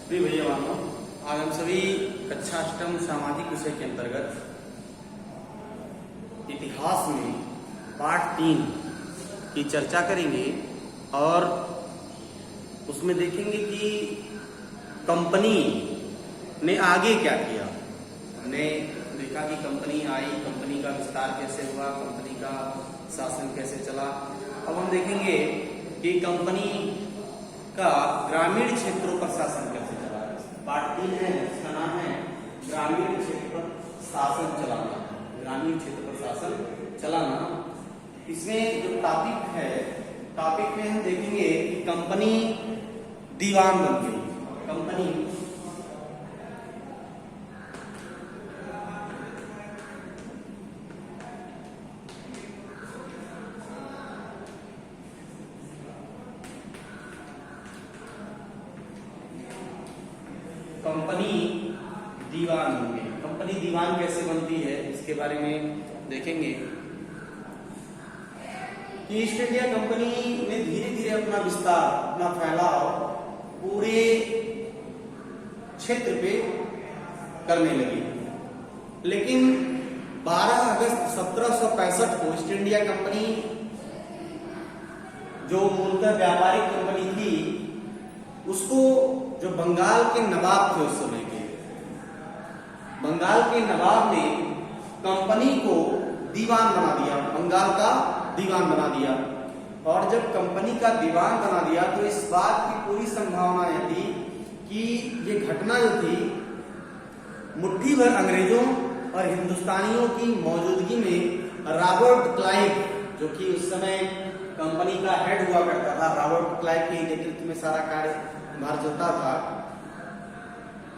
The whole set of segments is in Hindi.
प्रिय भैया बहनों, आज हम सभी कक्षा अष्टम सामाजिक विषय के अंतर्गत इतिहास में पाठ 3 की चर्चा करेंगे और उसमें देखेंगे कि कंपनी ने आगे क्या किया। हमने देखा कि कंपनी आई, कंपनी का विस्तार कैसे हुआ, कंपनी का शासन कैसे चला। अब हम देखेंगे कि कंपनी का ग्रामीण क्षेत्रों पर शासन कैसे चला। पाठ 3 है, इसका नाम है ग्रामीण क्षेत्र पर शासन चलाना। ग्रामीण क्षेत्र पर शासन चलाना, इसमें जो टॉपिक में हम देखेंगे कि कंपनी दीवान बन गई। कंपनी दीवान बन गई। कंपनी दीवान कैसे बनती है इसके बारे में देखेंगे कि ईस्ट इंडिया कंपनी ने धीरे धीरे अपना विस्तार, अपना फैलाव पूरे क्षेत्र पे करने लगी। लेकिन 12 अगस्त 1765 को ईस्ट इंडिया कंपनी, जो मूलतः व्यापारिक कंपनी थी, उसको जो बंगाल के नवाब थे उस समय के, बंगाल के नवाब ने कंपनी को दीवान बना दिया, बंगाल का दीवान बना दिया। और जब कंपनी का दीवान बना दिया तो इस बात की पूरी संभावना यह थी कि ये घटना जो थी मुट्ठी भर अंग्रेजों और हिंदुस्तानियों की मौजूदगी में रॉबर्ट क्लाइव, जो कि उस समय कंपनी का हेड हुआ करता था, रॉबर्ट क्लाइव के नेतृत्व में सारा कार्य बाहर चलता था,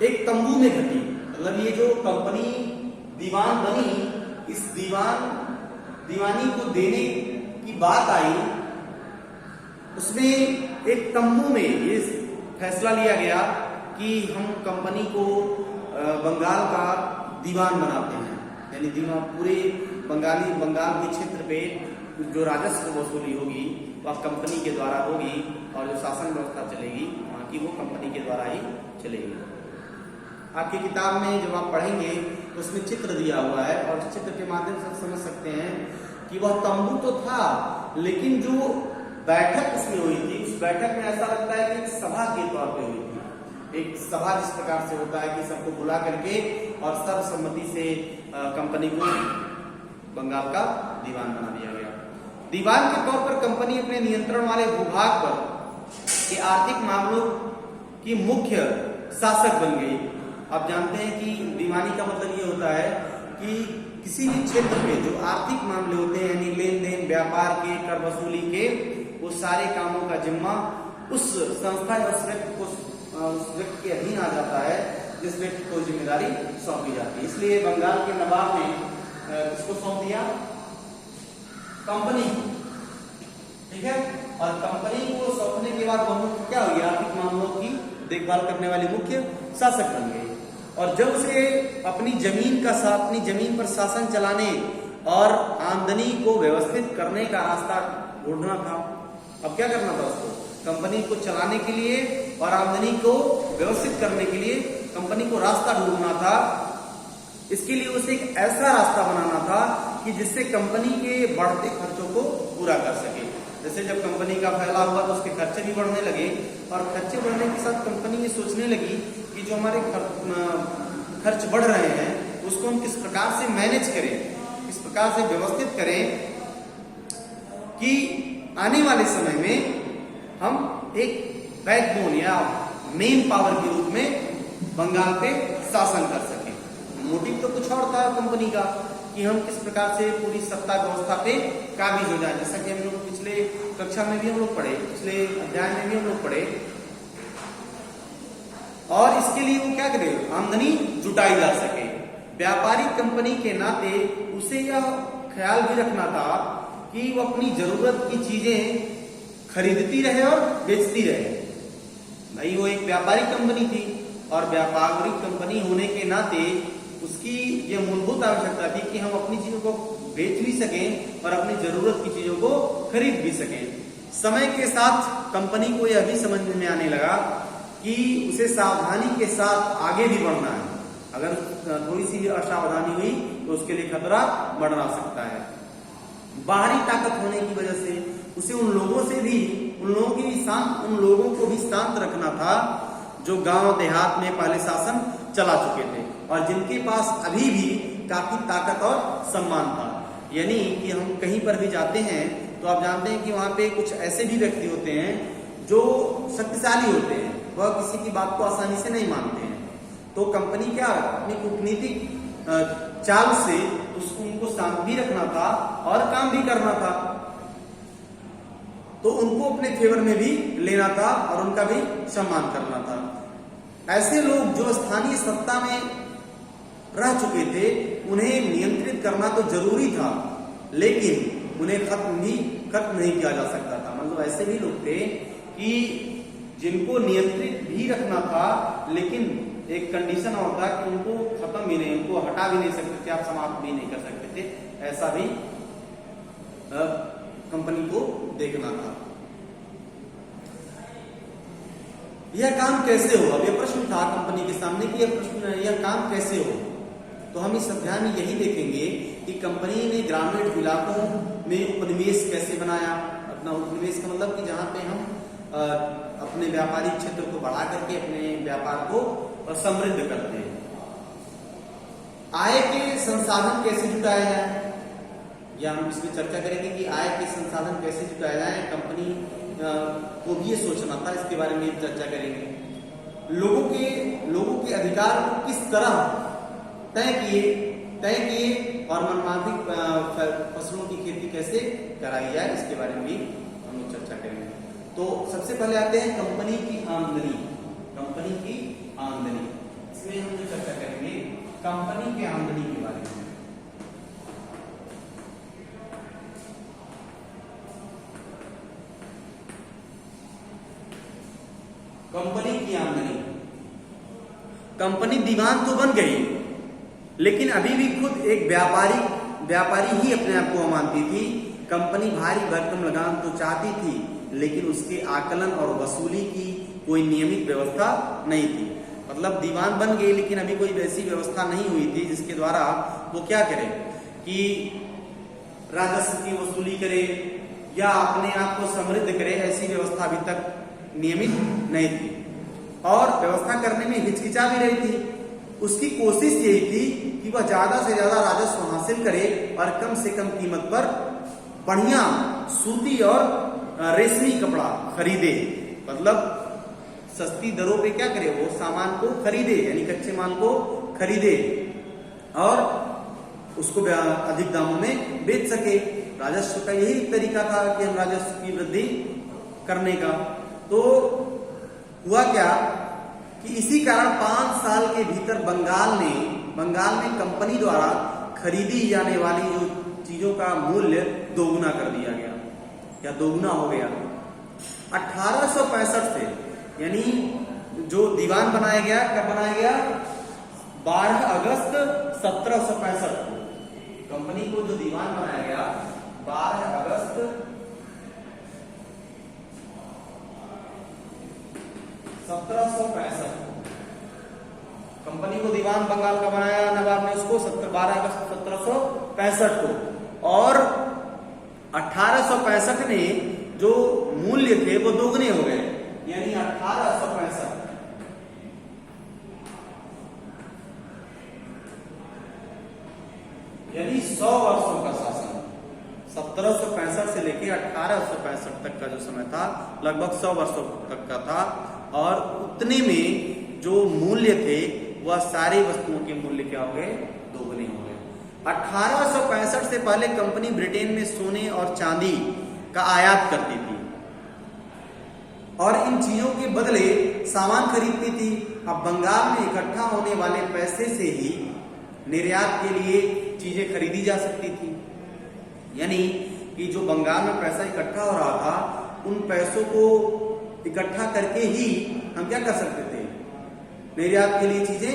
एक तंबू में घटी। मतलब ये जो कंपनी दीवान बनी, इस दीवानी को देने की बात आई, उसमें एक तंबू में ये फैसला लिया गया कि हम कंपनी को बंगाल का दीवान बनाते हैं। यानी दीवान पूरे बंगाल के क्षेत्र पे जो राजस्व वसूली होगी वह कंपनी के द्वारा होगी और जो शासन व्यवस्था चलेगी वहां की वो कंपनी के द्वारा ही चलेगी। आपकी किताब में जब आप पढ़ेंगे तो उसमें चित्र दिया हुआ है और चित्र के माध्यम से समझ सकते हैं कि वह तंबू तो था, लेकिन जो बैठक उसमें हुई थी, उस बैठक में ऐसा लगता है कि एक सभा के तौर पे हुई थी। एक सभा जिस प्रकार से होता है कि सबको बुला करके और सर्वसम्मति से कंपनी को बंगाल का दीवान बना दिया गया। दीवान के तौर पर कंपनी अपने नियंत्रण वाले भूभाग पर के आर्थिक मामलों की मुख्य शासक बन गई। आप जानते हैं कि दीवानी का मतलब ये होता है कि किसी भी क्षेत्र पे जो आर्थिक मामले होते हैं, यानी लेन देन, व्यापार के, कर वसूली के, वो सारे कामों का जिम्मा उस संस्था या उस व्यक्ति के अधीन आ जाता है जिस व्यक्ति को जिम्मेदारी सौंपी जाती है। इसलिए बंगाल के नवाब ने इसको सौंप दिया कंपनी को, ठीक है। और कंपनी को सौंपने के बाद वो क्या हो गया, आर्थिक मामलों की देखभाल करने वाली मुख्य शासक बन गई। और जब उसे अपनी जमीन पर शासन चलाने और आमदनी को व्यवस्थित करने का रास्ता ढूंढना था। अब क्या करना था उसको, कंपनी को चलाने के लिए और आमदनी को व्यवस्थित करने के लिए कंपनी को रास्ता ढूंढना था। इसके लिए उसे एक ऐसा रास्ता बनाना था कि जिससे कंपनी के बढ़ते खर्चों को पूरा कर सके। जैसे जब कंपनी का फैला हुआ तो उसके खर्चे भी बढ़ने लगे और खर्चे बढ़ने के साथ कंपनी ये सोचने लगी कि जो हमारे खर्च बढ़ रहे हैं उसको हम किस प्रकार से मैनेज करें, किस प्रकार से व्यवस्थित करें कि आने वाले समय में हम एक बैकबोन या मेन पावर के रूप में बंगाल पे शासन कर सकें। मोटिव तो कुछ और था कंपनी का कि हम किस प्रकार से पूरी सत्ता व्यवस्था पे काबिज हो जाए। जैसा कि हम लोग पिछले कक्षा में भी हम लोग पढ़े, पिछले अध्याय में भी हम लोग पढ़े। और इसके लिए वो क्या करे, आमदनी जुटाई जा सके। व्यापारिक कंपनी के नाते उसे यह ख्याल भी रखना था कि वो अपनी जरूरत की चीजें खरीदती रहे और बेचती रहे। भाई वो एक व्यापारिक कंपनी थी और व्यापारिक कंपनी होने के नाते उसकी ये मूलभूत आवश्यकता थी कि हम अपनी चीजों को बेच भी सकें और अपनी जरूरत की चीजों को खरीद भी सकें। समय के साथ कंपनी को यह भी समझ में आने लगा कि उसे सावधानी के साथ आगे भी बढ़ना है। अगर थोड़ी सी भी असावधानी हुई तो उसके लिए खतरा बढ़ सकता है। बाहरी ताकत होने की वजह से उसे उन लोगों को भी शांत रखना था जो गांव देहात में पहले शासन चला चुके थे और जिनके पास अभी भी काफी ताकत और सम्मान था। यानी कि हम कहीं पर भी जाते हैं तो आप जानते हैं कि वहां पे कुछ ऐसे भी व्यक्ति होते हैं जो शक्तिशाली होते हैं, वह किसी की बात को आसानी से नहीं मानते हैं। तो कंपनी क्या अपनी कूटनीतिक चाल से उनको शांत भी रखना था और काम भी करना था, तो उनको अपने फेवर में भी लेना था और उनका भी सम्मान करना था। ऐसे लोग जो स्थानीय सत्ता में रह चुके थे उन्हें नियंत्रित करना तो जरूरी था, लेकिन उन्हें खत्म नहीं किया जा सकता था। मतलब ऐसे भी लोग थे कि जिनको नियंत्रित भी रखना था, लेकिन एक कंडीशन और था कि उनको खत्म भी नहीं, उनको हटा भी नहीं सकते थे, आप समाप्त भी नहीं कर सकते थे। ऐसा भी कंपनी को देखना था। यह काम कैसे हो, अब यह प्रश्न था कंपनी के सामने कि यह काम कैसे हो। तो हम इस अध्याय में यही देखेंगे कि कंपनी ने ग्रामीण इलाकों में उपनिवेश कैसे बनाया। अपना उपनिवेश का मतलब कि जहां पे हम अपने व्यापारिक क्षेत्र को बढ़ा करके अपने व्यापार को समृद्ध करते हैं। आय के संसाधन कैसे जुटाया जाए, या हम इसमें चर्चा करेंगे कि आय के संसाधन कैसे जुटाया जाए। कंपनी को भी ये सोचना था, इसके बारे में चर्चा करेंगे। लोगों के अधिकार को किस तरह तय किए और मनमाफिक फसलों की खेती कैसे कराई जाए, इसके बारे में भी हम लोग चर्चा करेंगे। तो सबसे पहले आते हैं कंपनी की आमदनी। इसमें हम जो चर्चा करेंगे कंपनी की आमदनी के बारे में। कंपनी की आमदनी, कंपनी दीवान तो बन गई, लेकिन अभी भी खुद एक व्यापारी ही अपने आप को मानती थी। कंपनी भारी भरकम लगान तो चाहती थी, लेकिन उसके आकलन और वसूली की कोई नियमित व्यवस्था नहीं थी। मतलब दीवान बन गई, लेकिन अभी कोई वैसी व्यवस्था नहीं हुई थी जिसके द्वारा वो क्या करे कि राजस्व की वसूली करे या अपने आप को समृद्ध करे। ऐसी व्यवस्था अभी तक नियमित नहीं थी और व्यवस्था करने में हिचकिचा भी रही थी। उसकी कोशिश यही थी कि वह ज्यादा से ज्यादा राजस्व हासिल करे और कम से कम कीमत पर बढ़िया सूती और रेशमी कपड़ा खरीदे। मतलब सस्ती दरों पे क्या करे, वो सामान को खरीदे, यानी कच्चे माल को खरीदे और उसको अधिक दामों में बेच सके। राजस्व का यही तरीका था कि हम राजस्व की वृद्धि करने का। तो हुआ क्या कि इसी कारण 5 साल के भीतर बंगाल में कंपनी द्वारा खरीदी जाने वाली जो चीजों का मूल्य दोगुना कर दिया गया या दोगुना हो गया। 1865 से, यानी जो दीवान बनाया गया, कब बनाया गया? 12 अगस्त 1765 को। कंपनी को जो दीवान बनाया गया 12 अगस्त 1765 कंपनी को दीवान बंगाल का बनाया नवाब ने उसको 12 अगस्त 1765 को। और 1865 में जो मूल्य थे वो दोगुने हो गए, यानी 1865 यानी 100 वर्षों का शासन। 1765 से लेके 1865 तक का जो समय था लगभग 100 वर्षों तक का था। और उतने में जो मूल्य थे वह सारी वस्तुओं के मूल्य क्या हो गए? दोगुने हो गए। 1865 से पहले कंपनी ब्रिटेन में सोने और चांदी का आयात करती थी और इन चीजों के बदले सामान खरीदती थी। अब बंगाल में इकट्ठा होने वाले पैसे से ही निर्यात के लिए चीजें खरीदी जा सकती थी। यानी कि जो बंगाल में पैसा इकट्ठा हो रहा था, उन पैसों को इकट्ठा करके ही हम क्या कर सकते थे? निर्यात के लिए चीजें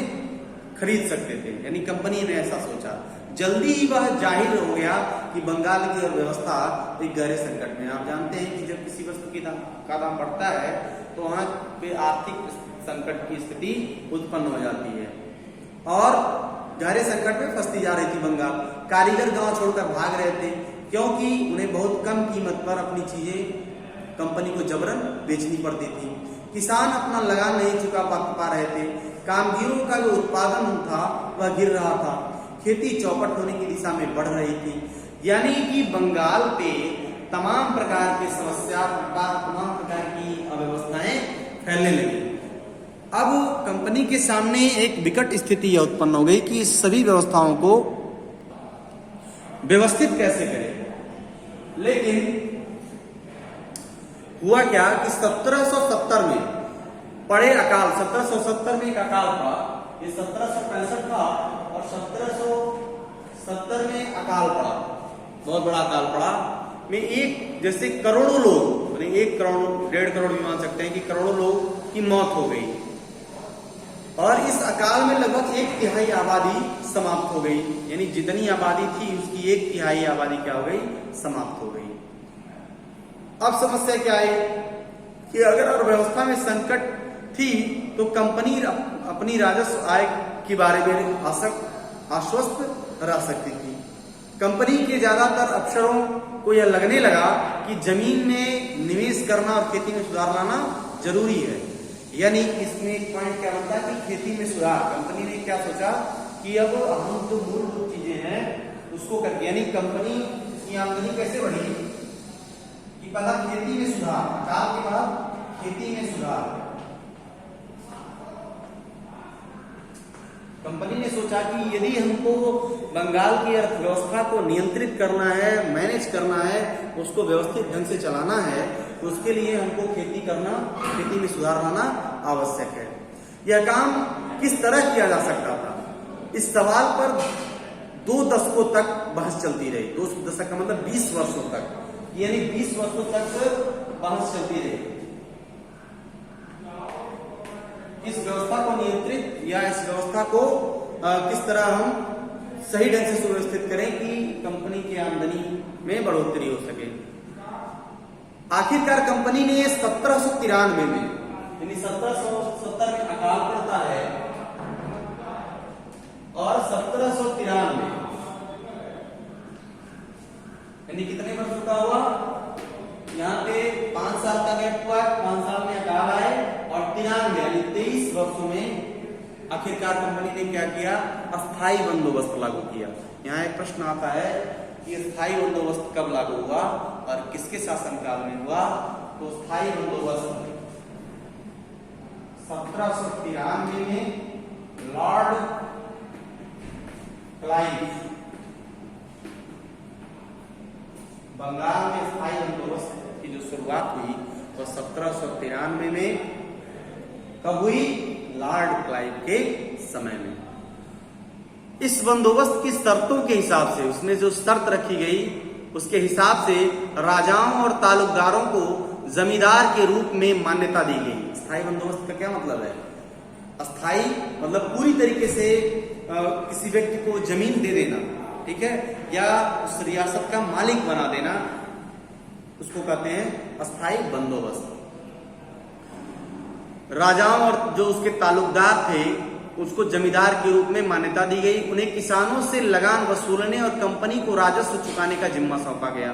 खरीद सकते थे। यानी कंपनी ने ऐसा सोचा। जल्दी ही वह जाहिर हो गया कि बंगाल की व्यवस्था एक गहरे संकट में। आप जानते हैं कि जब किसी वस्तु का दाम बढ़ता है तो वहां पे आर्थिक संकट की स्थिति उत्पन्न हो जाती है और गहरे संकट में फंसती जा रही थी बंगाल। कारीगर गांव छोड़कर भाग रहे थे क्योंकि उन्हें बहुत कम कीमत पर अपनी चीजें कंपनी को जबरन बेचनी पड़ती थी। किसान अपना लगान नहीं चुका पा रहे थे। कामगारों का जो उत्पादन था वह गिर रहा था। खेती चौपट होने की दिशा में बढ़ रही थी। यानी कि बंगाल पे तमाम प्रकार की समस्या, तमाम प्रकार की अव्यवस्थाएं फैलने लगी। अब कंपनी के सामने एक विकट स्थिति यह उत्पन्न हो गई कि इस सभी व्यवस्थाओं को व्यवस्थित कैसे करें। लेकिन हुआ क्या कि 1770 में पड़े अकाल, 1770 में एक अकाल था, ये 1765 था और 1770 में अकाल पड़ा, बहुत बड़ा अकाल पड़ा में एक जैसे करोड़ों लोग, 1 करोड़ 1.5 करोड़ भी मान सकते हैं कि करोड़ों लोग की मौत हो गई और इस अकाल में लगभग 1/3 आबादी समाप्त हो गई। यानी जितनी आबादी थी उसकी 1/3 आबादी क्या हो गई, समाप्त हो गई। अब समस्या क्या है कि अगर अर्थव्यवस्था में संकट थी तो कंपनी अपनी राजस्व आय के बारे में आश्वस्त रह सकती थी। कंपनी के ज्यादातर अफसरों को यह लगने लगा कि जमीन में निवेश करना और खेती में सुधार लाना जरूरी है। यानी इसमें एक पॉइंट क्या बनता है कि खेती में सुधार। कंपनी ने क्या सोचा कि अब हम जो मूलभूत चीजें हैं उसको करके, यानी कंपनी की आमदनी कैसे बढ़ी कि पहला खेती में सुधार, अकाल के बाद खेती में सुधार। कंपनी ने सोचा कि यदि हमको बंगाल की अर्थव्यवस्था को नियंत्रित करना है, मैनेज करना है, उसको व्यवस्थित ढंग से चलाना है तो उसके लिए हमको खेती करना, खेती में सुधार लाना आवश्यक है। यह काम किस तरह किया जा सकता था, इस सवाल पर 2 दशकों तक बहस चलती रही। 2 दशक का मतलब 20 वर्षों तक, यानी 20 वर्षों तक बहस चलती रही। इस व्यवस्था को नियंत्रित या इस व्यवस्था को किस तरह हम सही ढंग से सुव्यवस्थित करें कि कंपनी की आमदनी में बढ़ोतरी हो सके। आखिरकार कंपनी ने 1793 में, यानी 1770 में अकाल पड़ता है और 1793 यानी कितने वर्षों का हुआ, यहाँ पे 5 साल का गैप हुआ, 5 साल में अकाल आए और 93 यानी 23 वर्षों में आखिरकार कंपनी ने क्या किया, अस्थायी बंदोबस्त लागू किया। यहाँ एक प्रश्न आता है कि स्थायी बंदोबस्त कब लागू हुआ और किसके शासनकाल में हुआ। तो स्थायी बंदोबस्त 1793 में लॉर्ड क्लाइव बंगाल में स्थायी बंदोबस्त की जो शुरुआत हुई वो 1793 में कब हुई, लॉर्ड क्लाइव के समय में। इस बंदोबस्त की शर्तों के हिसाब से, उसमें जो शर्त रखी गई उसके हिसाब से राजाओं और तालुकदारों को जमींदार के रूप में मान्यता दी गई। स्थायी बंदोबस्त का क्या मतलब है, अस्थाई मतलब पूरी तरीके से किसी व्यक्ति को जमीन दे देना, ठीक है, या उस रियासत का मालिक बना देना, उसको कहते हैं अस्थाई बंदोबस्त। राजाओं और जो उसके तालुकदार थे उसको जमींदार के रूप में मान्यता दी गई। उन्हें किसानों से लगान वसूलने और कंपनी को राजस्व चुकाने का जिम्मा सौंपा गया।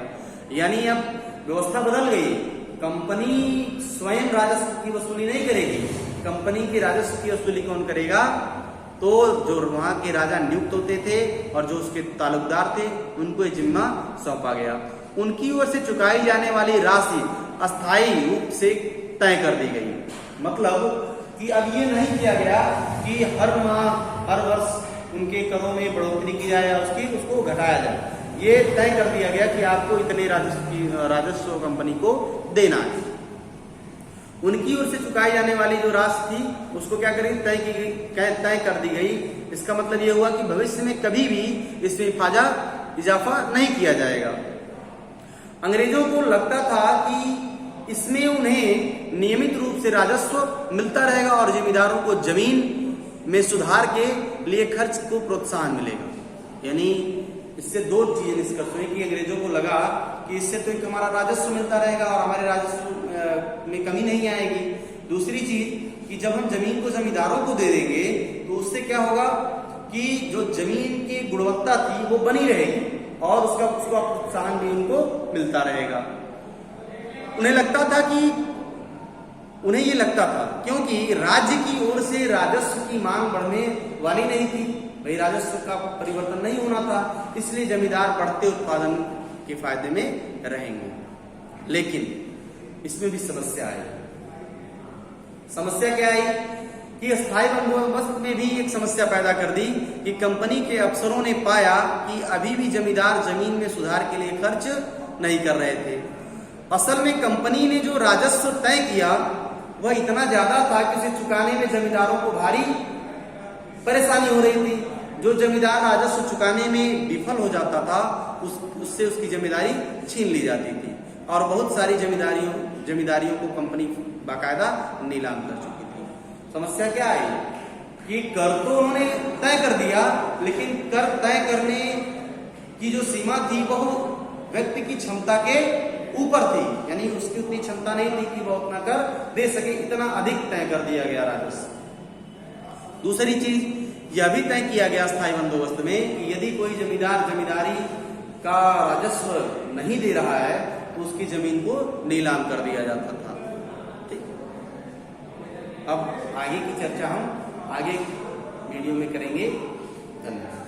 यानी अब व्यवस्था बदल गई, कंपनी स्वयं राजस्व की वसूली नहीं करेगी, कंपनी के राजस्व की वसूली कौन करेगा, तो जो वहां के राजा नियुक्त होते थे और जो उसके तालुकदार थे उनको ये जिम्मा सौंपा गया। उनकी ओर से चुकाई जाने वाली राशि अस्थायी रूप से तय कर दी गई। मतलब कि अब ये नहीं किया गया कि हर माह हर वर्ष उनके करों में बढ़ोतरी की जाए या उसको घटाया जाए। ये तय कर दिया गया कि आपको इतने राजस्व कंपनी को देना है। उनकी ओर से चुकाई जाने वाली जो राशि थी उसको क्या करेंगे, तय कर दी गई। इसका मतलब ये हुआ कि भविष्य में कभी भी इसमें इजाफा नहीं किया जाएगा। अंग्रेजों को लगता था कि इसमें उन्हें नियमित रूप से राजस्व मिलता रहेगा और जमींदारों को जमीन में सुधार के लिए खर्च को प्रोत्साहन मिलेगा। यानी इससे 2 चीजें निष्कर्ष हुई कि अंग्रेजों को लगा कि इससे तो हमारा राजस्व मिलता रहेगा और हमारे राजस्व में कमी नहीं आएगी। दूसरी चीज कि जब हम जमीन को जमींदारों को दे देंगे तो उससे क्या होगा कि जो जमीन की गुणवत्ता थी वो बनी रहेगी और उसका प्रोत्साहन भी उनको मिलता रहेगा। उन्हें ये लगता था क्योंकि राज्य की ओर से राजस्व की मांग बढ़ने वाली नहीं थी, भाई राजस्व का परिवर्तन नहीं होना था, इसलिए जमींदार बढ़ते उत्पादन के फायदे में रहेंगे। लेकिन इसमें भी समस्या आई। समस्या क्या आई कि स्थायी बंदोबस्त में भी एक समस्या पैदा कर दी कि कंपनी के अफसरों ने पाया कि अभी भी जमींदार जमीन में सुधार के लिए खर्च नहीं कर रहे थे। असल में कंपनी ने जो राजस्व तय किया वह इतना ज्यादा था कि उसे चुकाने में जमींदारों को भारी परेशानी हो रही थी। जो जमींदार राजस्व चुकाने में विफल हो जाता था उससे उसकी जमींदारी छीन ली जाती थी और बहुत सारी जमींदारियों को कंपनी बाकायदा नीलाम कर चुकी थी। समस्या क्या आई कि कर तो उन्होंने तय कर दिया, लेकिन कर तय करने की जो सीमा थी वह व्यक्ति की क्षमता के ऊपर थी, यानी उसकी उतनी क्षमता नहीं थी कि वह उतना कर दे सके, इतना अधिक तय कर दिया गया राजस्व। दूसरी चीज यह भी तय किया गया स्थायी बंदोबस्त में कि यदि कोई जमींदार जमींदारी का राजस्व नहीं दे रहा है तो उसकी जमीन को नीलाम कर दिया जाता था। ठीक, अब आगे की चर्चा हम आगे वीडियो में करेंगे। धन्यवाद।